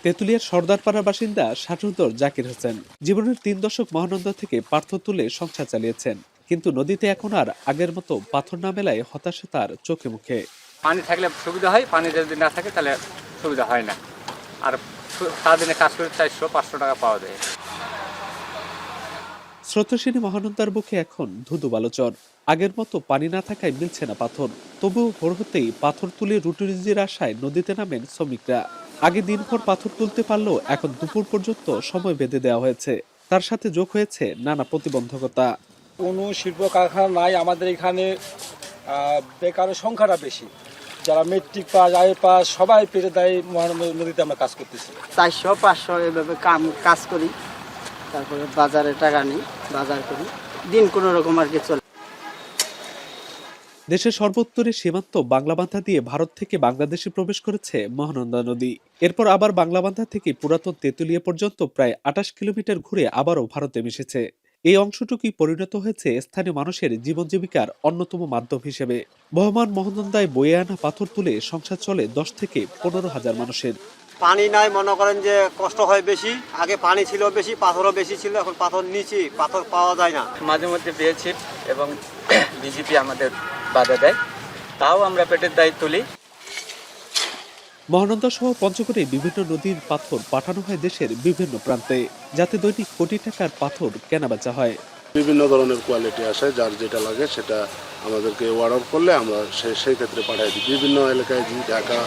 তেঁতুলিয়ার সর্দারপাড়ার বাসিন্দা ষাটুদর জাকির হোসেন জীবনের ৩ দশক মহানন্দা থেকে পাথর তুলে সংসার চালিয়েছেন, কিন্তু নদীতে এখন আর আগের মতো পাথর না মেলায় হতাশা তার চোখে মুখে। পানি থাকলে সুবিধা হয়, পানি যদি না থাকে তাহলে সুবিধা হয় না। আর সারাদিনে কাজ করে 400-500 টাকা পাওয়া যায়। স্রোতস্বিনী মহানন্দার বুকে এখন ধুধু বালুচর। আগের মতো পানি না থাকায় মিলছে না পাথর। তবুও ভোর হতেই পাথর তুলে রুটি রুজির আশায় নদীতে নামেন শ্রমিকরা। আগে দিনভর পাথর তুলতে পারলেও এখন দুপুর পর্যন্ত সময় বেঁধে দেওয়া হয়েছে। তার সাথে যোগ হয়েছে নানা প্রতিবন্ধকতা। কোনো শিল্প কারখানা নাই আমাদের এখানে, বেকারের সংখ্যাটা বেশি। যারা মেট্রিক পাস, আই পাস সবাই পেটে দেয় মহানন্দা নদীতে আমরা কাজ করতেছি। 400-500 এভাবে কাজ করি, তারপরে বাজারে টাকা নিই, বাজার করি, দিন কোনো রকম আর কি চলে। দেশের সর্বোত্তরের সীমান্ত বাংলাবান্ধা দিয়ে ভারত থেকে বাংলাদেশে প্রবেশ করেছে মহানন্দা নদী। এরপর আবার বাংলাবান্ধা থেকে পুরাতন তেঁতুলিয়া পর্যন্ত প্রায় 28 কিলোমিটার ঘুরে আবারও ভারতে মিশেছে। এই অংশটুকুই পরিণত হয়েছে স্থানীয় মানুষের জীবন জীবিকার অন্যতম মাধ্যম হিসেবে। বহমান মহানন্দায় বয়ে আনা পাথর তুলে সংসার চলে 10 থেকে 15,000 মানুষের। পানি নাই, মনে করেন যে কষ্ট হয় বেশি। আগে পানি ছিল বেশি, পাথরও বেশি ছিল, এখন পাথর নিচে, পাথর পাওয়া যায় না। মাঝে মধ্যে পেয়েছি এবং বিজেপি আমাদের বাধা দেয়, তাও আমরা পেটের দায় তুলি। মহানন্দা সহ পঞ্চগড়ে বিভিন্ন নদীর পাথর পাঠানো হয় দেশের বিভিন্ন প্রান্তে, যাতে দৈনিক কোটি টাকার পাথর কেনাবেচা হয়। বিভিন্ন ধরনের কোয়ালিটি আসে, যার যেটা লাগে সেটা আমাদেরকে অর্ডার করলে আমরা সেই ক্ষেত্রে পাঠাই দিই। বিভিন্ন এলাকায় ঢাকা,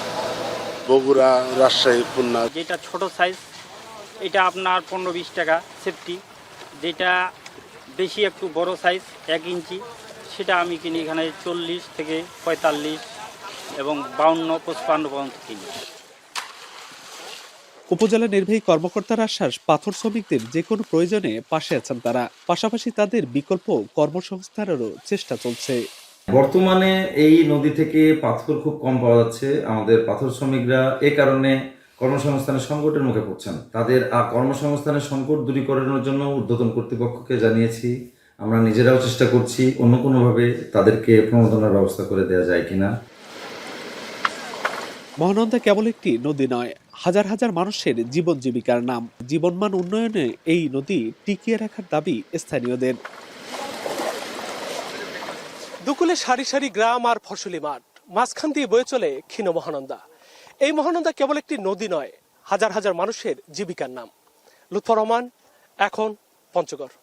বগুড়া, রাজশাহী, খুলনা। যেটা ছোট সাইজ এটা আপনার 15-20 টাকা সেফটি। যেটা বেশি একটু বড় সাইজ 1 ইঞ্চি, সেটা আমি কিনি এখানে 40 থেকে 45 এবং 52-55 পর্যন্ত কিনি। উপজেলা নির্বাহী কর্মকর্তার আশ্বাস, পাথর শ্রমিকদের যে কোনো প্রয়োজনে পাশে আছেন তারা। পাশাপাশি তাদের বিকল্প কর্মসংস্থানেরও চেষ্টা চলছে। বর্তমানে এই নদী থেকে পাথর খুব কম পাওয়া যাচ্ছে। আমাদের পাথর শ্রমিকরা এ কারণে কর্মসংস্থানের সংকটের মুখে পড়ছেন। তাদের কর্মসংস্থানের সংকট দূরীকরণের জন্য ঊর্ধ্বতন কর্তৃপক্ষকে জানিয়েছি। আমরা নিজেরাও চেষ্টা করছি অন্য কোনোভাবে তাদেরকে প্রণোদনার ব্যবস্থা করে দেওয়া যায় কিনা। মহানন্দা কেবল একটি নদী নয়, হাজার হাজার মানুষের জীবন জীবিকার নাম। জীবনমান উন্নয়নে এই নদী টিকিয়ে রাখার দাবি স্থানীয়দের। দুকুলে সারি সারি গ্রাম আর ফসলি মাঠ, মাঝখান দিয়ে বয়ে চলে ক্ষীণ মহানন্দা। এই মহানন্দা কেবল একটি নদী নয়, হাজার হাজার মানুষের জীবিকার নাম। লুৎফর রহমান, এখন পঞ্চগড়।